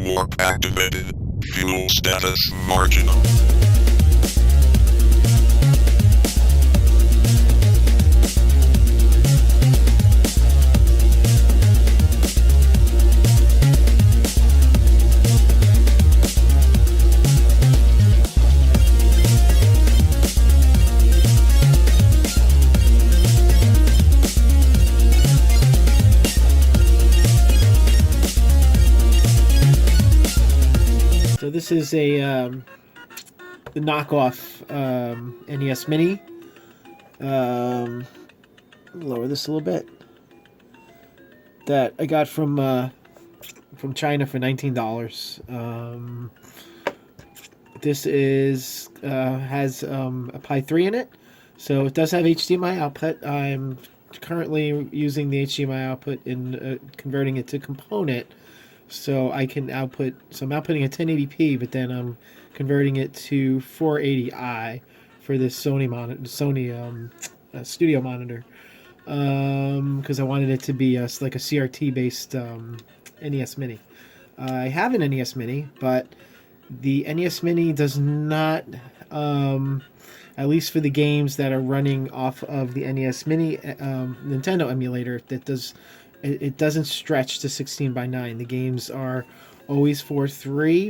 Warp activated. Fuel status marginal. So this is the knockoff NES Mini. Lower this a little bit. That I got from China for $19. This is has a Pi 3 in it, so it does have HDMI output. I'm currently using the HDMI output in converting it to component. So I can output. So I'm outputting a 1080p, but then I'm converting it to 480i for this Sony studio monitor, because I wanted it to be like a CRT based NES Mini. I have an NES Mini, but the NES Mini does not, at least for the games that are running off of the NES Mini Nintendo emulator, it doesn't stretch to 16:9. The games are always 4:3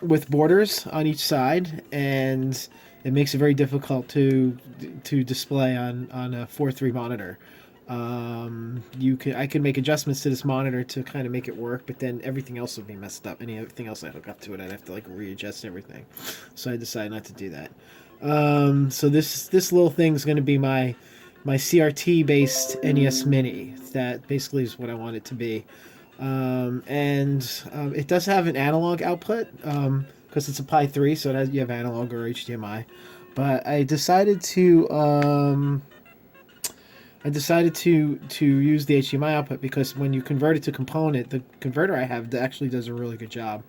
with borders on each side, and it makes it very difficult to display on a 4:3 monitor. I can make adjustments to this monitor to kind of make it work, but then everything else would be messed up. Anything else I hook up to it, I'd have to like readjust everything. So I decided not to do that. So this little thing is going to be my CRT based NES Mini. That basically is what I want it to be. It does have an analog output because it's a Pi 3, so you have analog or HDMI. But I decided to use the HDMI output because when you convert it to component, the converter I have actually does a really good job,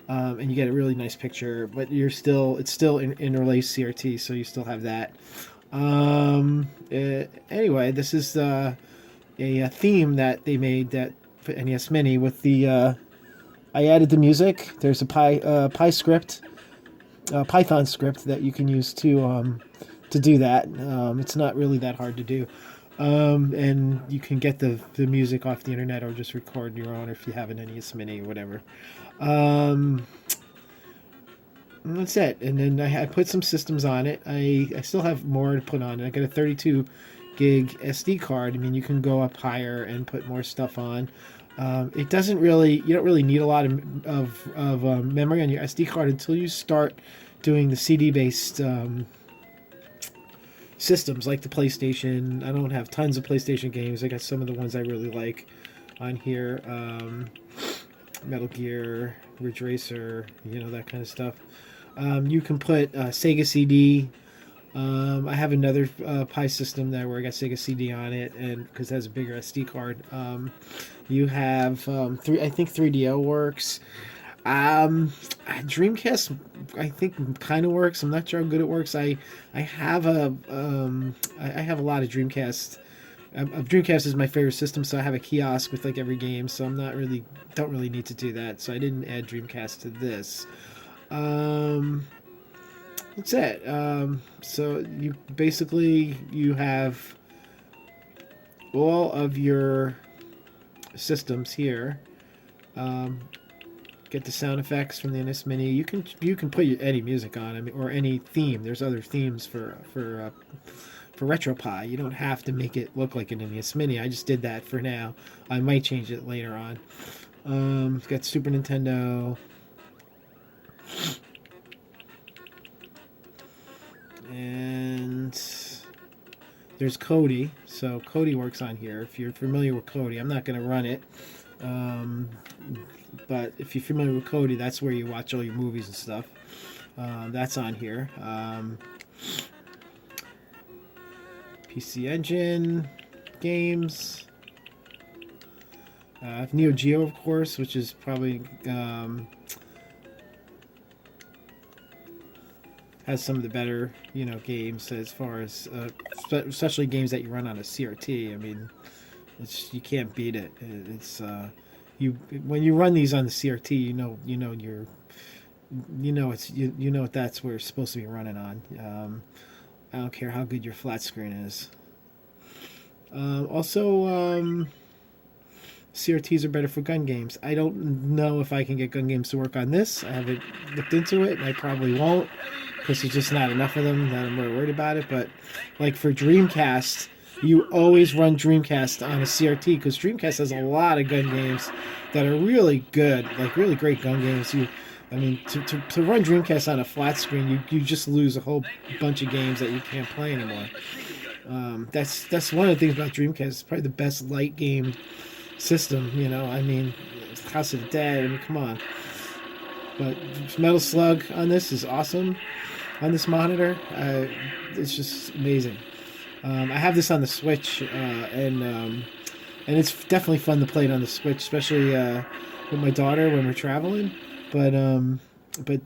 and you get a really nice picture. But it's still interlaced CRT, so you still have that. Anyway, this is a theme that they made that for NES Mini with the. I added the music. There's a Python script that you can use to do that. It's not really that hard to do, and you can get the music off the internet or just record your own if you have an NES Mini or whatever. And that's it. And then I put some systems on it. I still have more to put on it. I got a 32 gig SD card. I mean, you can go up higher and put more stuff on. You don't really need a lot of memory on your SD card until you start doing the CD based systems like the PlayStation. I don't have tons of PlayStation games. I got some of the ones I really like on here. Metal Gear, Ridge Racer, that kind of stuff. You can put Sega CD. I have another Pi system there where I got Sega CD on it, and because it has a bigger SD card. You have I think 3DO works. Dreamcast, I think, kind of works. I'm not sure how good it works. I have a lot of Dreamcast. Dreamcast is my favorite system, so I have a kiosk with like every game. So don't really need to do that. So I didn't add Dreamcast to this. That's it. So you have all of your systems here. Get the sound effects from the NES Mini. You can put any music on, or any theme. There's other themes for RetroPie. You don't have to make it look like an NES Mini. I just did that for now. I might change it later on. It's got Super Nintendo. And there's Cody. So Cody works on here. If you're familiar with Cody, I'm not going to run it. But if you're familiar with Cody, that's where you watch all your movies and stuff. That's on here. PC Engine, games. Neo Geo, of course, which is probably has some of the better, games as far as, especially games that you run on a CRT. I mean, you can't beat it. It's you when you run these on the CRT, you know what that's where it's supposed to be running on. I don't care how good your flat screen is. Also, CRTs are better for gun games. I don't know if I can get gun games to work on this. I haven't looked into it, and I probably won't because there's just not enough of them that I'm really worried about it. But like for Dreamcast, you always run Dreamcast on a CRT because Dreamcast has a lot of gun games that are really good, like really great gun games. I mean, to run Dreamcast on a flat screen, you just lose a whole bunch of games that you can't play anymore. That's one of the things about Dreamcast. It's probably the best light game system. I mean, House of the Dead. I mean, come on. But Metal Slug on this is awesome. On this monitor, it's just amazing. I have this on the Switch, and it's definitely fun to play it on the Switch, especially with my daughter when we're traveling. But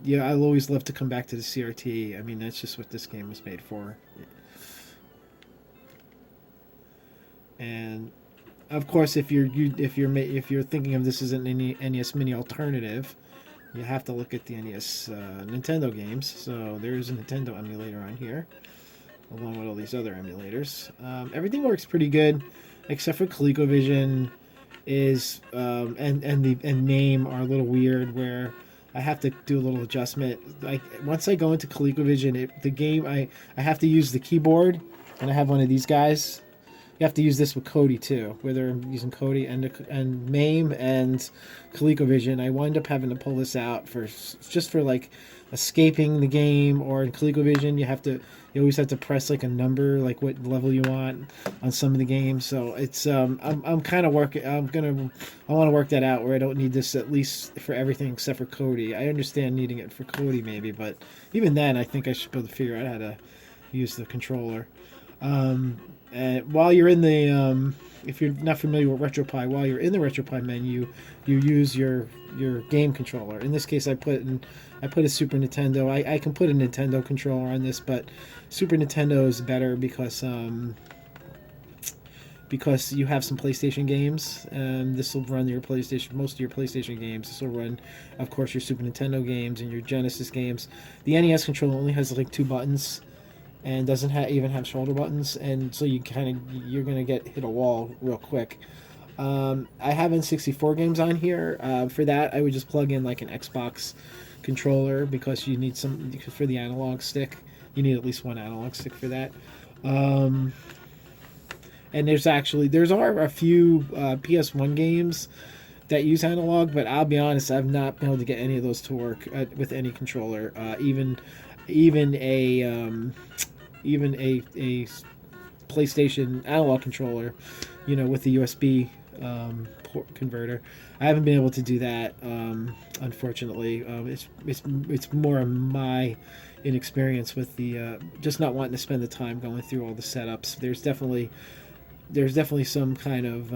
yeah, I'll always love to come back to the CRT. I mean, that's just what this game was made for. And of course, if you're thinking of this as an NES Mini alternative, you have to look at the NES Nintendo games. So there's a Nintendo emulator on here, along with all these other emulators. Everything works pretty good, except for ColecoVision is and MAME are a little weird where I have to do a little adjustment. Like once I go into ColecoVision, the game I have to use the keyboard, and I have one of these guys. You have to use this with Kodi too, whether I'm using Kodi and MAME and ColecoVision. I wind up having to pull this out for like escaping the game, or in ColecoVision you always have to press like a number, like what level you want on some of the games. So it's I'm kind of working. I want to work that out where I don't need this at least for everything except for Kodi. I understand needing it for Kodi maybe, but even then I think I should be able to figure out how to use the controller. And while you're in the, if you're not familiar with RetroPie, while you're in the RetroPie menu, you use your game controller. In this case, I put a Super Nintendo. I can put a Nintendo controller on this, but Super Nintendo is better because you have some PlayStation games, and this will run most of your PlayStation games. This will run, of course, your Super Nintendo games and your Genesis games. The NES controller only has like 2 buttons. And doesn't even have shoulder buttons, and so you're gonna hit a wall real quick. I have N64 games on here. For that, I would just plug in like an Xbox controller because you need for the analog stick. You need at least one analog stick for that. And there are a few PS1 games that use analog, but I'll be honest, I've not been able to get any of those to work with any controller. Even a PlayStation analog controller, with the USB port converter. I haven't been able to do that, unfortunately. It's more of my inexperience with the just not wanting to spend the time going through all the setups. There's definitely some kind of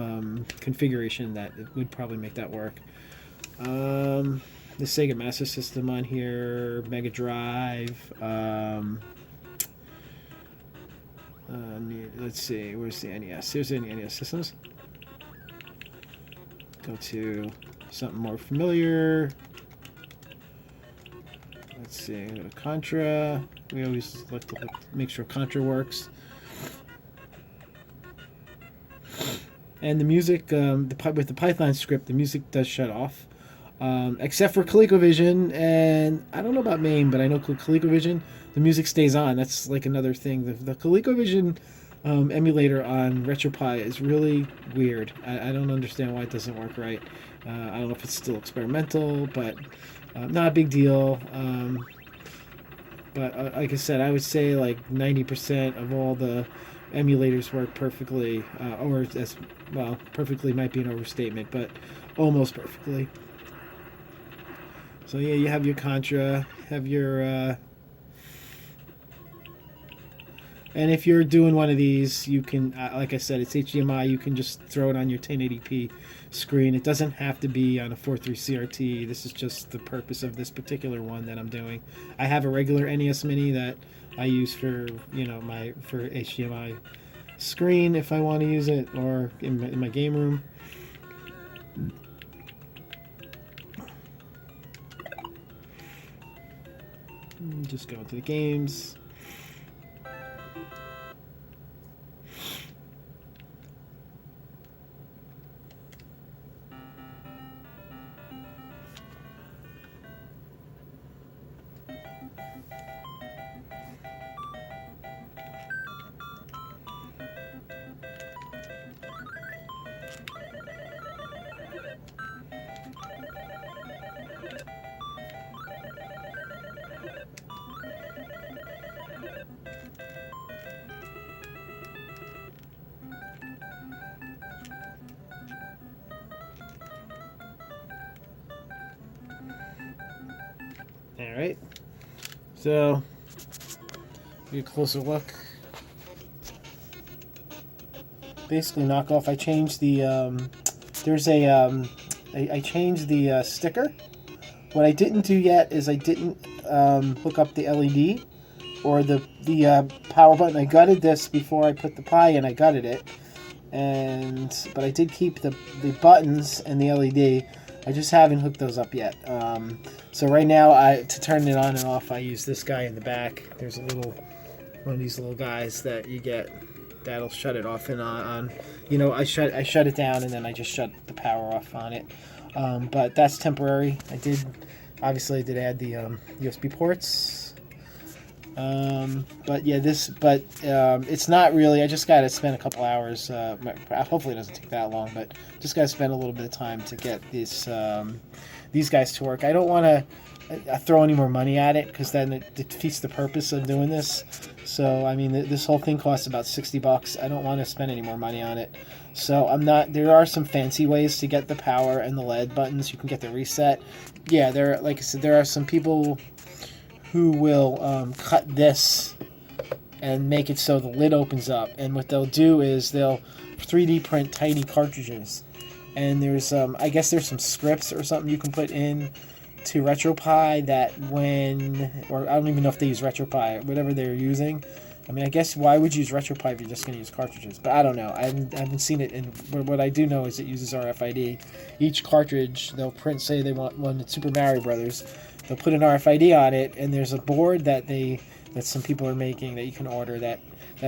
configuration that would probably make that work. The Sega Master System on here, Mega Drive. Let's see, where's the NES? There's the NES systems. Go to something more familiar. Let's see, go to Contra. We always like to make sure Contra works. And the music, with the Python script, the music does shut off. Except for ColecoVision, and I don't know about MAME, but I know ColecoVision, the music stays on. That's like another thing. The ColecoVision emulator on RetroPie is really weird. I don't understand why it doesn't work right. I don't know if it's still experimental, but not a big deal. But like I said, I would say like 90% of all the emulators work perfectly, or as well, perfectly might be an overstatement, but almost perfectly. So yeah, you have your Contra, have your, and if you're doing one of these, you can, like I said, it's HDMI. You can just throw it on your 1080p screen. It doesn't have to be on a 4.3 CRT. This is just the purpose of this particular one that I'm doing. I have a regular NES Mini that I use for for HDMI screen if I want to use it, or in my game room. Just go into the games. All right, so get a closer look. Basically, knockoff. I changed the there's a I changed the sticker. What I didn't do yet is I didn't hook up the LED or the power button. I gutted this before I put the Pi in. I gutted it, but I did keep the buttons and the LED. I just haven't hooked those up yet. So right now, to turn it on and off, I use this guy in the back. There's a little one of these little guys that you get that'll shut it off and on. You know, I shut it down and then I just shut the power off on it. But that's temporary. Obviously I did add the USB ports. But yeah, it's not really. I just got to spend a couple hours. Hopefully it doesn't take that long, but just got to spend a little bit of time to get these guys to work. I don't want to throw any more money at it because then it defeats the purpose of doing this. So I mean, this whole thing costs about $60. I don't want to spend any more money on it. So I'm not. There are some fancy ways to get the power and the LED buttons. You can get the reset. Yeah, like I said, there are some people who will cut this and make it so the lid opens up. And what they'll do is they'll 3D print tiny cartridges. And there's I guess there's some scripts or something you can put in to RetroPie that or I don't even know if they use RetroPie, whatever they're using. I mean, I guess why would you use RetroPie if you're just going to use cartridges? But I don't know. I haven't seen it. But what I do know is it uses RFID. Each cartridge, they'll print, say they want one at Super Mario Brothers. They'll put an RFID on it, and there's a board that some people are making that you can order that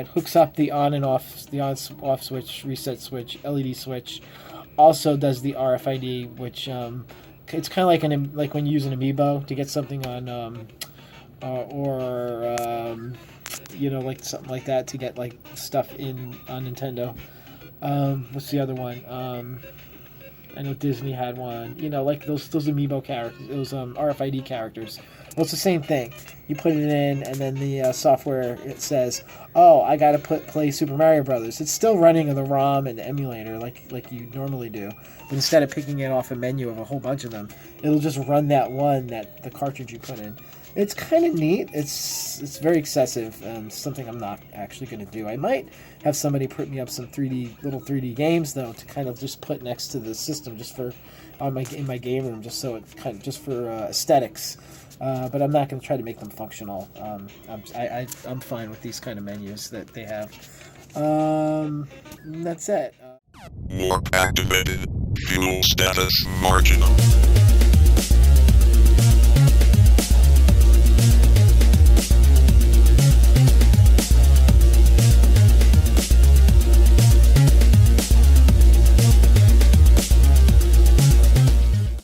hooks up the on and off, the on-off switch, reset switch, LED switch. Also does the RFID, which it's kind of like when you use an amiibo to get something on, like something like that to get like stuff on Nintendo. What's the other one? I know Disney had one. You know, like those amiibo characters, those RFID characters. Well, it's the same thing. You put it in, and then the software, it says, "Oh, I got to play Super Mario Brothers." It's still running on the ROM and the emulator, like you normally do. But instead of picking it off a menu of a whole bunch of them, it'll just run the cartridge you put in. It's kind of neat. It's very excessive. Something I'm not actually going to do. I might have somebody print me up some little 3D games though to kind of just put next to the system just for in my game room, just so it kind of just for aesthetics. But I'm not going to try to make them functional. I'm fine with these kind of menus that they have. That's it. Warp activated. Fuel status marginal.